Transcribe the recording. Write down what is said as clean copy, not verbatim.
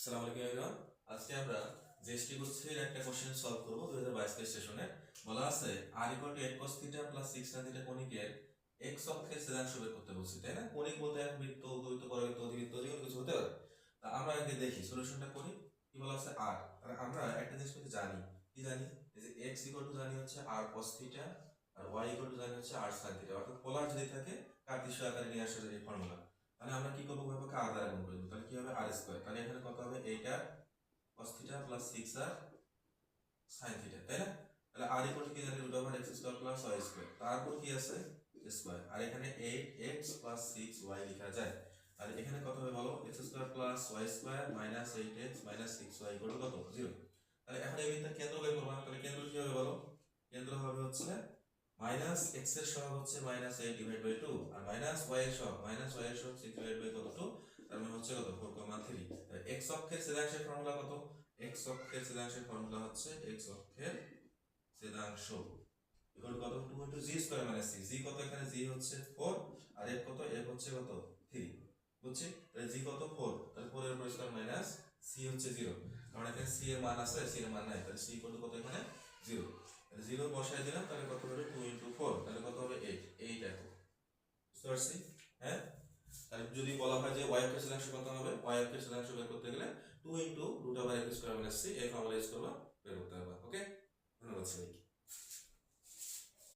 আসসালামু আলাইকুম এভরিওয়ান। আজকে আমরা জিএসটি কোর্সের একটা কোশ্চেন সলভ করব 2022 সেশনে। বলা আছে r = 8 cos θ + 6 sin θ কণিকের x অক্ষের ছেদাংশ বের করতে বলছি, তাই না? কণিক বলতে এক বৃত্ত, উপবৃত্ত, পরাবৃত্ত, অধিবৃত্ত যে কোনো কিছু হতে পারে। তা আমরা আগে দেখি সলিউশনটা করি। কি বলা আছে r, তাহলে আমরা একটা জিনিস কিন্তু জানি। কি জানি? এই যে x = জানি হচ্ছে r cos θ আর y = জানি হচ্ছে r sin θ। অর্থাৎ পোলার যদি থাকে কার্টেসীয় আকারে নিয়ে আসা যায় এই ফর্মুলা। তাহলে আমরা কি করবো? ভাবে r দ্বারা গুণ করে দেব। তাহলে কি হবে? r square. তাহলে এখানে কত হবে? 8r cos θ + 6r sin θ, তাই না? তাহলে r = কি জানি? √x² + y²। তারপর কি আছে? স্কয়ার। আর এখানে 8x + 6y লেখা যায়। আর এখানে কত হবে বলো? x² + y² - 8x - 6y = কত? 0। তাহলে এখন এই বৃত্তের কেন্দ্র বের করব। তাহলে কেন্দ্র কি হবে বলো? কেন্দ্র হবে হচ্ছে -x এর সহগ হচ্ছে -8/2 আর -y এর সহগ -6/2 তার মানে হচ্ছে কত? 4,3। তাহলে x অক্ষের ছেদাংশের ফর্মুলা কত? x অক্ষের ছেদাংশের ফর্মুলা হচ্ছে x অক্ষের ছেদাংশ ইকুয়াল কত? 2 * g² - 6। g কত? এখানে g হচ্ছে 4 আর f কত? f হচ্ছে কত? 3। বুঝছি? তাহলে g কত? 4। তাহলে 4 এর উপর স্কয়ার মাইনাস c হচ্ছে 0। কারণ এখানে c এর মান আছে, c এর মান নাই। তাহলে c কত এখানে? 0। তাহলে 0 বসাই দিলাম। তাহলে কত হবে? 2 * 4। তাহলে কত হবে? 8। 8 একক। বুঝতে পারছি? হ্যাঁ। তাহলে যদি বলা হয় যে y অক্ষের ছেদাংশ কত হবে? y অক্ষের ছেদাংশ বের করতে গেলে 2 * √x² - c এই ফর্মুলা ইউজ করবা, বের করতে হবে। ওকে, ধন্যবাদ সবাইকে।